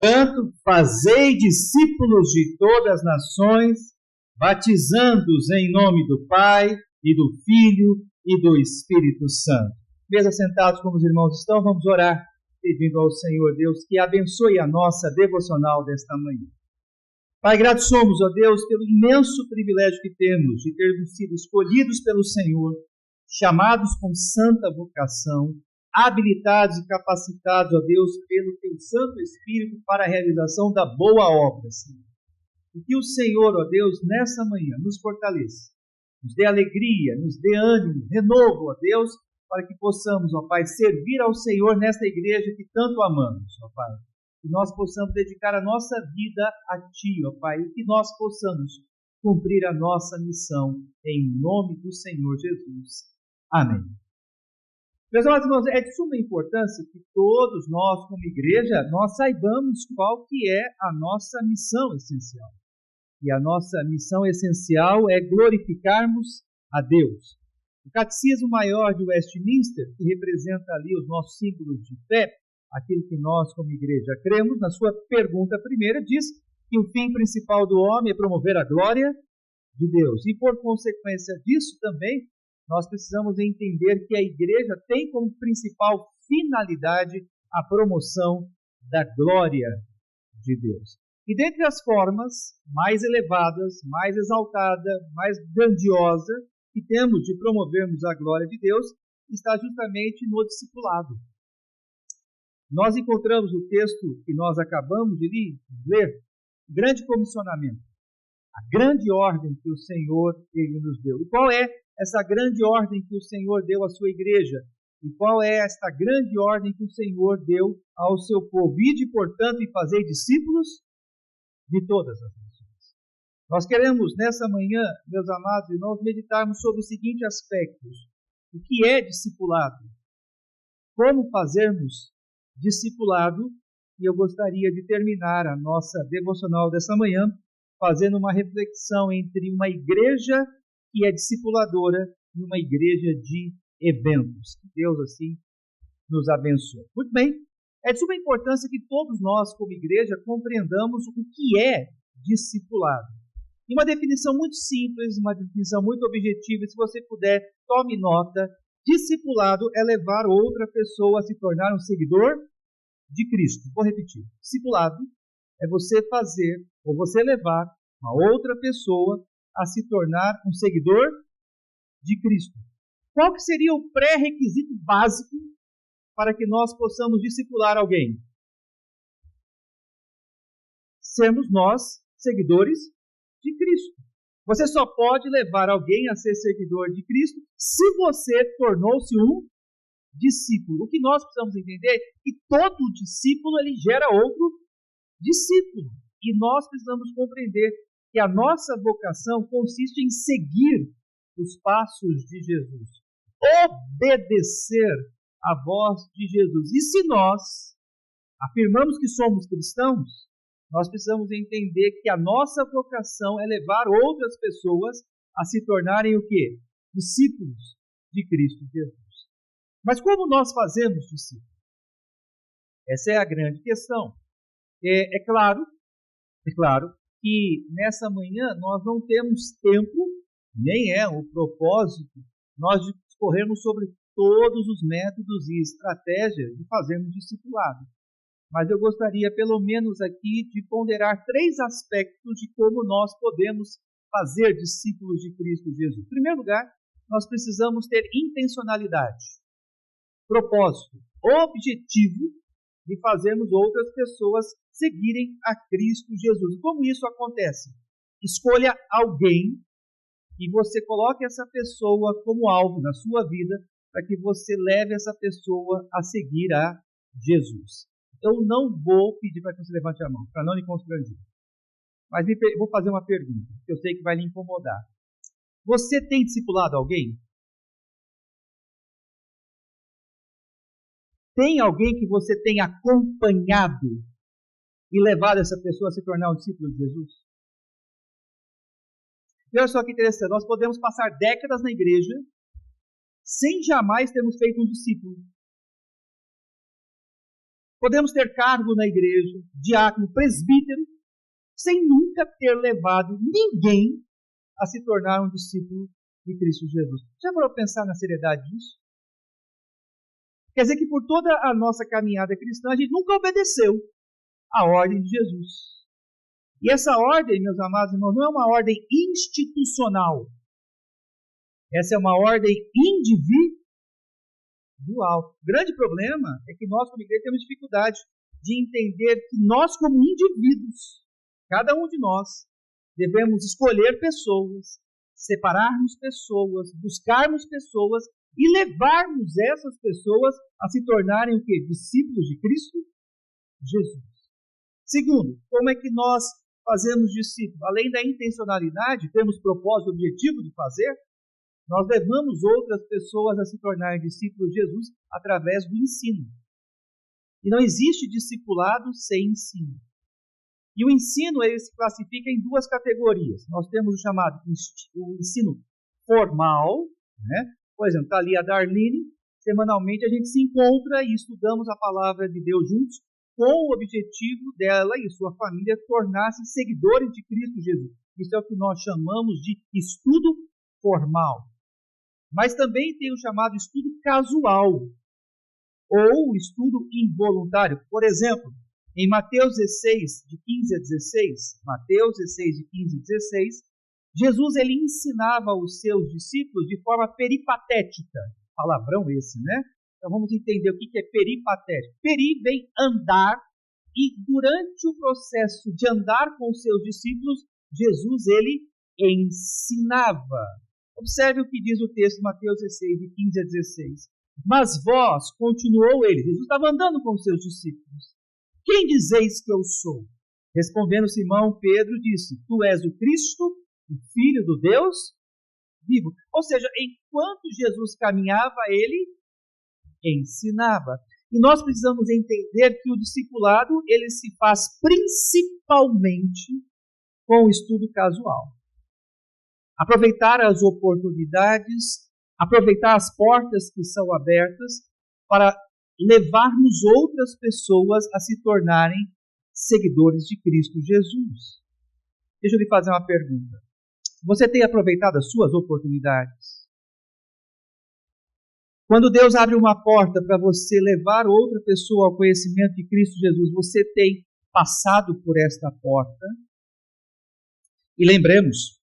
Portanto, fazei discípulos de todas as nações, batizando-os em nome do Pai, e do Filho, e do Espírito Santo. Mesmo sentados como os irmãos estão, vamos orar, pedindo ao Senhor Deus que abençoe a nossa devocional desta manhã. Pai, gratos somos, ó Deus, pelo imenso privilégio que temos de termos sido escolhidos pelo Senhor, chamados com santa vocação, habilitados e capacitados, ó Deus, pelo Teu Santo Espírito para a realização da boa obra, Senhor. E que o Senhor, ó Deus, nessa manhã nos fortaleça, nos dê alegria, nos dê ânimo, renovo, ó Deus, para que possamos, ó Pai, servir ao Senhor nesta igreja que tanto amamos, ó Pai. Que nós possamos dedicar a nossa vida a Ti, ó Pai, e que nós possamos cumprir a nossa missão em nome do Senhor Jesus. Amém. Meus amados irmãos, é de suma importância que todos nós, como igreja, nós saibamos qual que é a nossa missão essencial. E a nossa missão essencial é glorificarmos a Deus. O Catecismo Maior de Westminster, que representa ali os nossos símbolos de fé, aquilo que nós, como igreja, cremos, na sua pergunta primeira, diz que o fim principal do homem é promover a glória de Deus. E por consequência disso também, nós precisamos entender que a igreja tem como principal finalidade a promoção da glória de Deus. E dentre as formas mais elevadas, mais exaltadas, mais grandiosas que temos de promovermos a glória de Deus, está justamente no discipulado. Nós encontramos o texto que nós acabamos de ler, o grande comissionamento, a grande ordem que o Senhor ele nos deu. E qual é essa grande ordem que o Senhor deu à sua igreja? E qual é esta grande ordem que o Senhor deu ao seu povo? Ide, portanto, e fazei discípulos de todas as nações. Nós queremos, nessa manhã, meus amados irmãos, meditarmos sobre os seguintes aspectos. O que é discipulado? Como fazermos discipulado? E eu gostaria de terminar a nossa devocional dessa manhã fazendo uma reflexão entre uma igreja que é discipuladora e uma igreja de eventos. Que Deus, assim, nos abençoe. Muito bem, é de suma importância que todos nós, como igreja, compreendamos o que é discipulado. E uma definição muito simples, uma definição muito objetiva, se você puder, tome nota. Discipulado é levar outra pessoa a se tornar um seguidor de Cristo. Vou repetir. Discipulado é você fazer ou você levar uma outra pessoa a se tornar um seguidor de Cristo. Qual que seria o pré-requisito básico para que nós possamos discipular alguém? Sermos nós seguidores de Cristo. Você só pode levar alguém a ser seguidor de Cristo se você tornou-se um discípulo. O que nós precisamos entender é que todo discípulo ele gera outro discípulo. E nós precisamos compreender que a nossa vocação consiste em seguir os passos de Jesus, obedecer a voz de Jesus. E se nós afirmamos que somos cristãos, nós precisamos entender que a nossa vocação é levar outras pessoas a se tornarem o quê? Discípulos de Cristo Jesus. Mas como nós fazemos discípulos? Essa é a grande questão. É claro que nessa manhã nós não temos tempo, nem é o propósito, nós discorrermos sobre todos os métodos e estratégias de fazermos discipulado. Mas eu gostaria, pelo menos aqui, de ponderar 3 aspectos de como nós podemos fazer discípulos de Cristo Jesus. Em primeiro lugar, nós precisamos ter intencionalidade, propósito, objetivo de fazermos outras pessoas seguirem a Cristo Jesus. Como isso acontece? Escolha alguém e você coloque essa pessoa como alvo na sua vida para que você leve essa pessoa a seguir a Jesus. Eu não vou pedir para que você levante a mão, para não lhe constranger. Mas vou fazer uma pergunta, que eu sei que vai lhe incomodar. Você tem discipulado alguém? Tem alguém que você tem acompanhado e levado essa pessoa a se tornar um discípulo de Jesus? E olha só que interessante, nós podemos passar décadas na igreja sem jamais termos feito um discípulo. Podemos ter cargo na igreja, diácono, presbítero, sem nunca ter levado ninguém a se tornar um discípulo de Cristo Jesus. Já parou para pensar na seriedade disso? Quer dizer que por toda a nossa caminhada cristã, a gente nunca obedeceu à ordem de Jesus. E essa ordem, meus amados irmãos, não é uma ordem institucional. Essa é uma ordem individual. O grande problema é que nós, como igreja, temos dificuldade de entender que nós, como indivíduos, cada um de nós, devemos escolher pessoas, separarmos pessoas, buscarmos pessoas e levarmos essas pessoas a se tornarem o quê? Discípulos de Cristo Jesus. Segundo, como é que nós fazemos discípulos? Além da intencionalidade, temos propósito, objetivo de fazer, nós levamos outras pessoas a se tornarem discípulos de Jesus através do ensino. E não existe discipulado sem ensino. E o ensino ele se classifica em duas categorias. Nós temos o chamado o ensino formal, né? Por exemplo, está ali a Darlene, semanalmente a gente se encontra e estudamos a palavra de Deus juntos, com o objetivo dela e sua família tornar-se seguidores de Cristo Jesus. Isso é o que nós chamamos de estudo formal. Mas também tem o chamado estudo casual, ou estudo involuntário. Por exemplo, em Mateus 16, de 15 a 16, Mateus 16, de 15 a 16, Jesus ele ensinava os seus discípulos de forma peripatética. Palavrão esse, né? Então vamos entender o que é peripatético. Peri vem andar, e durante o processo de andar com os seus discípulos, Jesus ele ensinava. Observe o que diz o texto, Mateus 16, de 15 a 16. Mas vós, continuou ele, Jesus estava andando com os seus discípulos. Quem dizeis que eu sou? Respondendo Simão, Pedro disse, tu és o Cristo, o Filho do Deus vivo. Ou seja, enquanto Jesus caminhava, ele ensinava. E nós precisamos entender que o discipulado ele se faz principalmente com o estudo casual. Aproveitar as oportunidades, aproveitar as portas que são abertas para levarmos outras pessoas a se tornarem seguidores de Cristo Jesus. Deixa eu lhe fazer uma pergunta. Você tem aproveitado as suas oportunidades? Quando Deus abre uma porta para você levar outra pessoa ao conhecimento de Cristo Jesus, você tem passado por esta porta? E lembremos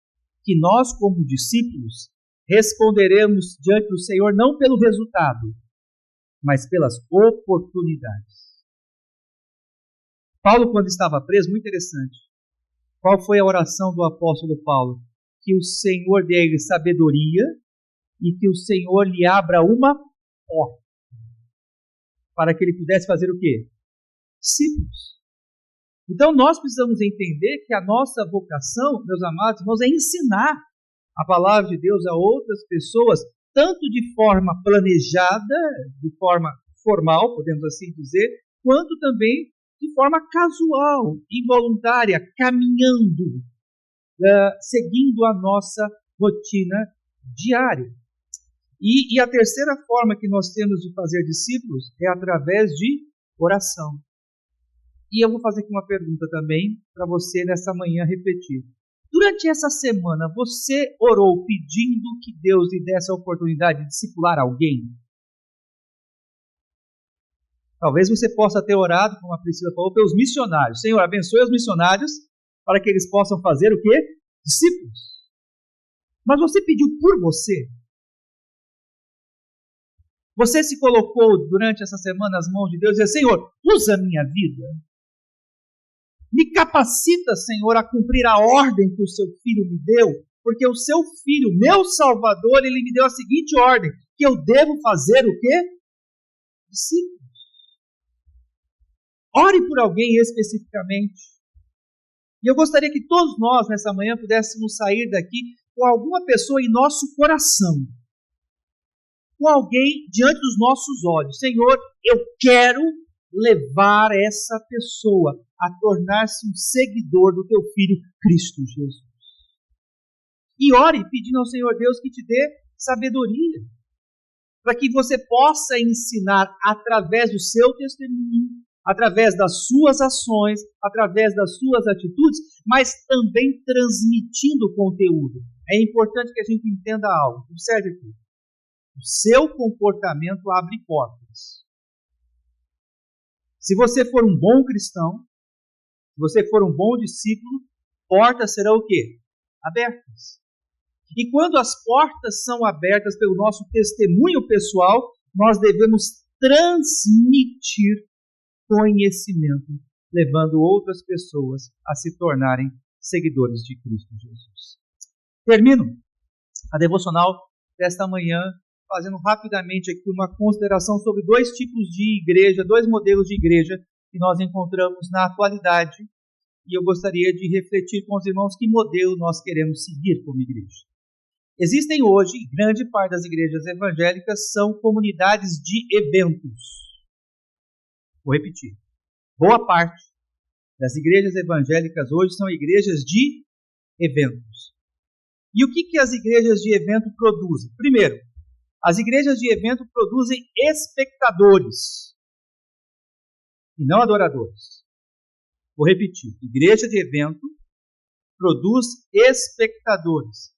que nós, como discípulos, responderemos diante do Senhor não pelo resultado, mas pelas oportunidades. Paulo, quando estava preso, muito interessante. Qual foi a oração do apóstolo Paulo? Que o Senhor dê a ele sabedoria e que o Senhor lhe abra uma porta para que ele pudesse fazer o quê? Discípulos. Então nós precisamos entender que a nossa vocação, meus amados irmãos, é ensinar a palavra de Deus a outras pessoas, tanto de forma planejada, de forma formal, podemos assim dizer, quanto também de forma casual, involuntária, caminhando, seguindo a nossa rotina diária. E a terceira forma que nós temos de fazer discípulos é através de oração. E eu vou fazer aqui uma pergunta também para você nessa manhã refletir. Durante essa semana, você orou pedindo que Deus lhe desse a oportunidade de discipular alguém? Talvez você possa ter orado, como a Priscila falou, pelos missionários. Senhor, abençoe os missionários para que eles possam fazer o quê? Discípulos. Mas você pediu por você? Você se colocou durante essa semana nas mãos de Deus e disse, Senhor, usa a minha vida. Me capacita, Senhor, a cumprir a ordem que o seu Filho me deu, porque o seu Filho, meu Salvador, ele me deu a seguinte ordem, que eu devo fazer o quê? Discípulos. Ore por alguém especificamente. E eu gostaria que todos nós, nessa manhã, pudéssemos sair daqui com alguma pessoa em nosso coração. Com alguém diante dos nossos olhos. Senhor, eu quero levar essa pessoa a tornar-se um seguidor do teu Filho Cristo Jesus. E ore pedindo ao Senhor Deus que te dê sabedoria, para que você possa ensinar através do seu testemunho, através das suas ações, através das suas atitudes, mas também transmitindo conteúdo. É importante que a gente entenda algo. Observe aqui. O seu comportamento abre portas. Se você for um bom cristão, se você for um bom discípulo, portas serão o quê? Abertas. E quando as portas são abertas pelo nosso testemunho pessoal, nós devemos transmitir conhecimento, levando outras pessoas a se tornarem seguidores de Cristo Jesus. Termino a devocional desta manhã fazendo rapidamente aqui uma consideração sobre dois tipos de igreja, dois modelos de igreja que nós encontramos na atualidade, e eu gostaria de refletir com os irmãos que modelo nós queremos seguir como igreja. Existem hoje, grande parte das igrejas evangélicas são comunidades de eventos. Vou repetir. Boa parte das igrejas evangélicas hoje são igrejas de eventos. E o que as igrejas de evento produzem? Primeiro, as igrejas de evento produzem espectadores e não adoradores. Vou repetir. Igreja de evento produz espectadores.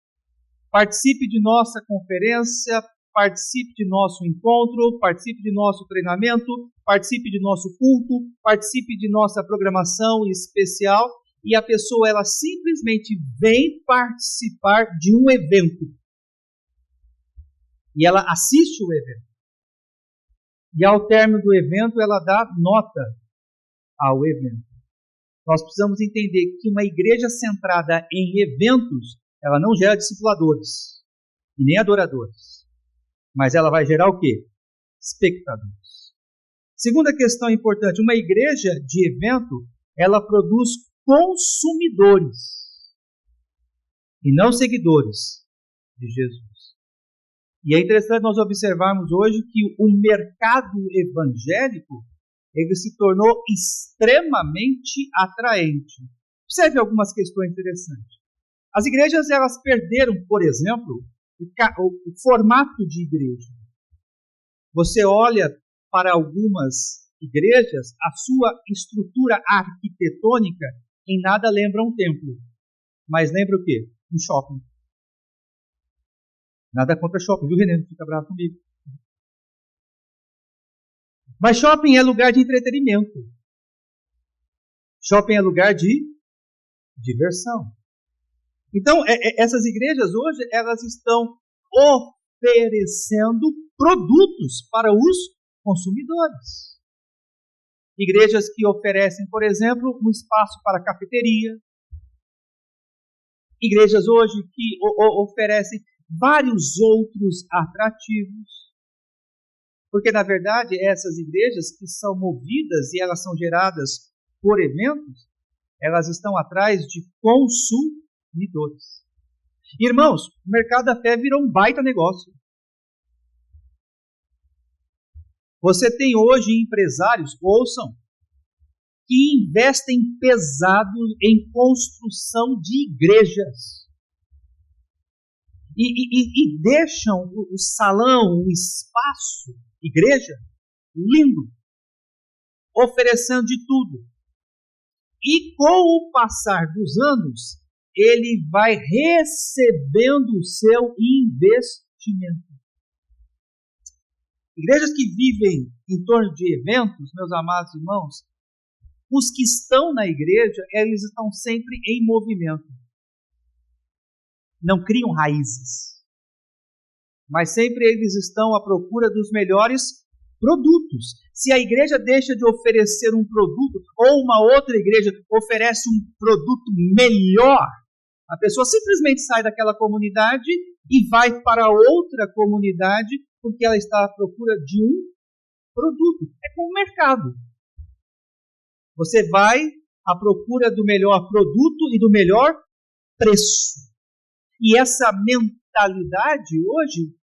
Participe de nossa conferência, participe de nosso encontro, participe de nosso treinamento, participe de nosso culto, participe de nossa programação especial, e a pessoa ela simplesmente vem participar de um evento. E ela assiste o evento. E ao término do evento ela dá nota ao evento. Nós precisamos entender que uma igreja centrada em eventos, ela não gera discipuladores e nem adoradores. Mas ela vai gerar o quê? Espectadores. Segunda questão importante, uma igreja de evento, ela produz consumidores e não seguidores de Jesus. E é interessante nós observarmos hoje que o mercado evangélico ele se tornou extremamente atraente. Observe algumas questões interessantes. As igrejas elas perderam, por exemplo, o formato de igreja. Você olha para algumas igrejas, a sua estrutura arquitetônica em nada lembra um templo. Mas lembra o quê? Um shopping. Nada contra shopping, viu, René? Não fica bravo comigo. Mas shopping é lugar de entretenimento. Shopping é lugar de diversão. Então, essas igrejas hoje, elas estão oferecendo produtos para os consumidores. Igrejas que oferecem, por exemplo, um espaço para cafeteria. Igrejas hoje que oferecem vários outros atrativos. Porque, na verdade, essas igrejas que são movidas e elas são geradas por eventos, elas estão atrás de consumidores. Irmãos, o mercado da fé virou um baita negócio. Você tem hoje empresários, ouçam, que investem pesado em construção de igrejas. E deixam o salão, o espaço, igreja, lindo, oferecendo de tudo. E com o passar dos anos, ele vai recebendo o seu investimento. Igrejas que vivem em torno de eventos, meus amados irmãos, os que estão na igreja, eles estão sempre em movimento. Não criam raízes. Mas sempre eles estão à procura dos melhores produtos. Se a igreja deixa de oferecer um produto, ou uma outra igreja oferece um produto melhor, a pessoa simplesmente sai daquela comunidade e vai para outra comunidade porque ela está à procura de um produto. É como o mercado. Você vai à procura do melhor produto e do melhor preço. E essa mentalidade hoje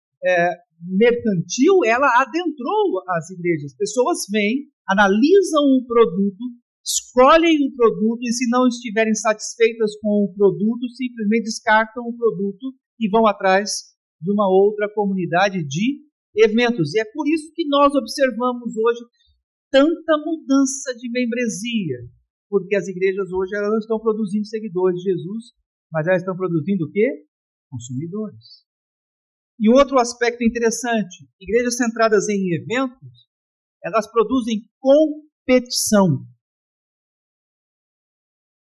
mercantil, ela adentrou as igrejas. Pessoas vêm, analisam o produto, escolhem o produto e se não estiverem satisfeitas com o produto, simplesmente descartam o produto e vão atrás de uma outra comunidade de eventos. E é por isso que nós observamos hoje tanta mudança de membresia? Porque as igrejas hoje elas não estão produzindo seguidores de Jesus, mas elas estão produzindo o quê? Consumidores. E outro aspecto interessante, igrejas centradas em eventos, elas produzem competição.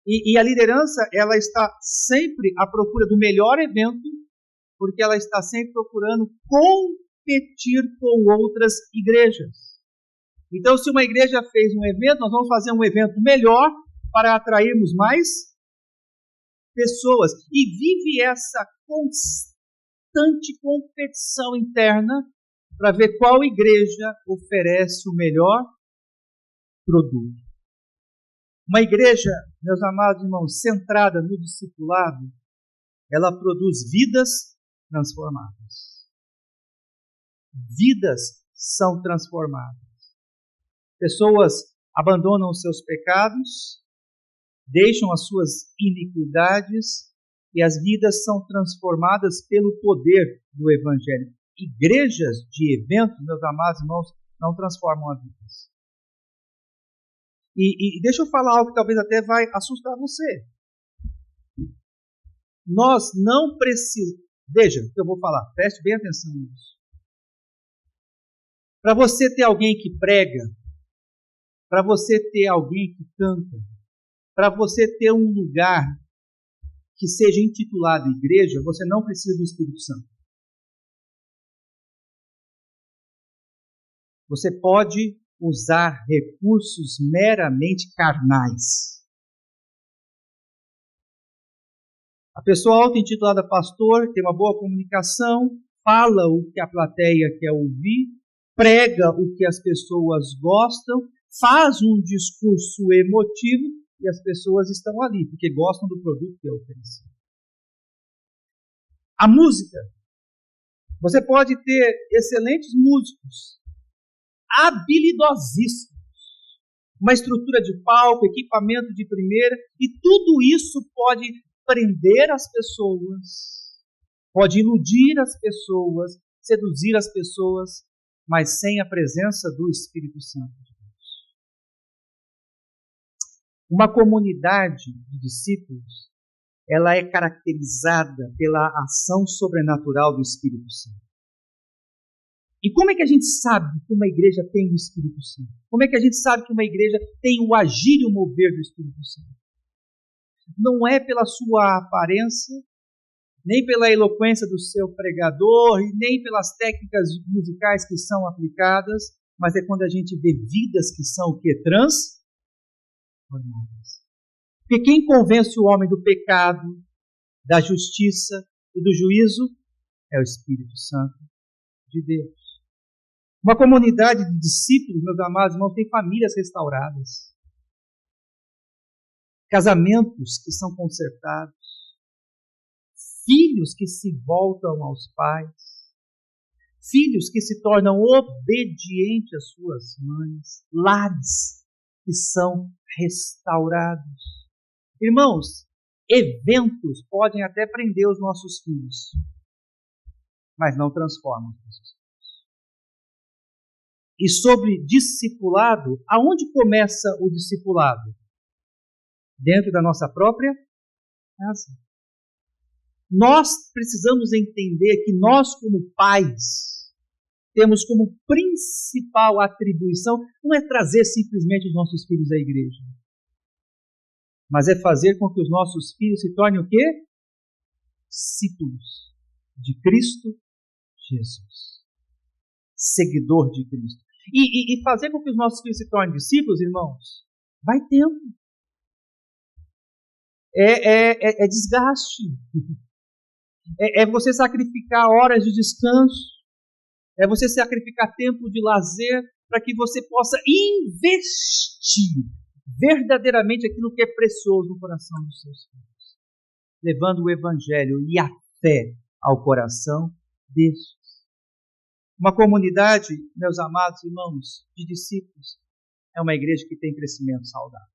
E a liderança, ela está sempre à procura do melhor evento, porque ela está sempre procurando competir com outras igrejas. Então, se uma igreja fez um evento, nós vamos fazer um evento melhor para atrairmos mais pessoas. E vive essa constante competição interna para ver qual igreja oferece o melhor produto. Uma igreja, meus amados irmãos, centrada no discipulado, ela produz vidas transformadas. Vidas são transformadas. Pessoas abandonam os seus pecados, deixam as suas iniquidades e as vidas são transformadas pelo poder do Evangelho. Igrejas de eventos, meus amados irmãos, não transformam as vidas. E deixa eu falar algo que talvez até vai assustar você. Nós não precisamos... Veja o que eu vou falar, preste bem atenção nisso. Para você ter alguém que prega, para você ter alguém que canta, para você ter um lugar que seja intitulado igreja, você não precisa do Espírito Santo. Você pode usar recursos meramente carnais. A pessoa auto-intitulada pastor tem uma boa comunicação, fala o que a plateia quer ouvir, prega o que as pessoas gostam, faz um discurso emotivo e as pessoas estão ali, porque gostam do produto que é oferecido. A música. Você pode ter excelentes músicos, habilidosíssimos, uma estrutura de palco, equipamento de primeira, e tudo isso pode prender as pessoas, pode iludir as pessoas, seduzir as pessoas, mas sem a presença do Espírito Santo de Deus. Uma comunidade de discípulos, ela é caracterizada pela ação sobrenatural do Espírito Santo. E como é que a gente sabe que uma igreja tem o Espírito Santo? Como é que a gente sabe que uma igreja tem o agir e o mover do Espírito Santo? Não é pela sua aparência, nem pela eloquência do seu pregador, e nem pelas técnicas musicais que são aplicadas, mas é quando a gente vê vidas que são o quê? Transformadas. Porque quem convence o homem do pecado, da justiça e do juízo é o Espírito Santo de Deus. Uma comunidade de discípulos, meus amados irmãos, tem famílias restauradas, casamentos que são consertados, filhos que se voltam aos pais, filhos que se tornam obedientes às suas mães, lares que são restaurados. Irmãos, eventos podem até prender os nossos filhos, mas não transformam os nossos filhos. E sobre discipulado, aonde começa o discipulado? Dentro da nossa própria casa. Nós precisamos entender que nós, como pais, temos como principal atribuição, não é trazer simplesmente os nossos filhos à igreja, mas é fazer com que os nossos filhos se tornem o quê? Discípulos de Cristo Jesus. Seguidor de Cristo. E fazer com que os nossos filhos se tornem discípulos, irmãos, vai tempo. É desgaste. É você sacrificar horas de descanso. É você sacrificar tempo de lazer para que você possa investir verdadeiramente aquilo que é precioso no coração dos seus filhos, levando o Evangelho e a fé ao coração destes. Uma comunidade, meus amados irmãos, de discípulos, é uma igreja que tem crescimento saudável.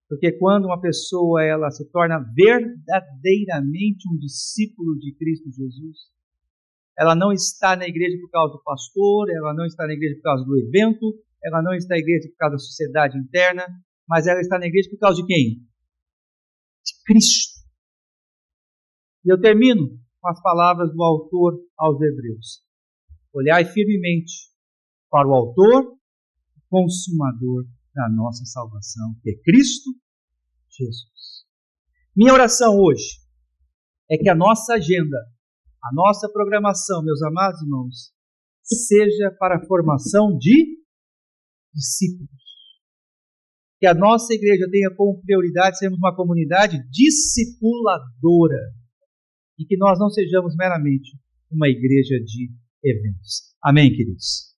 Porque quando uma pessoa ela se torna verdadeiramente um discípulo de Cristo Jesus, Ela não está na igreja por causa do pastor, ela não está na igreja por causa do evento, ela não está na igreja por causa da sociedade interna, mas ela está na igreja por causa de quem? De Cristo. E eu termino com as palavras do autor aos Hebreus. Olhai firmemente para o autor e consumador da nossa salvação, que é Cristo Jesus. Minha oração hoje é que a nossa agenda, a nossa programação, meus amados irmãos, seja para a formação de discípulos. Que a nossa igreja tenha como prioridade sermos uma comunidade discipuladora e que nós não sejamos meramente uma igreja de eventos. Amém, queridos?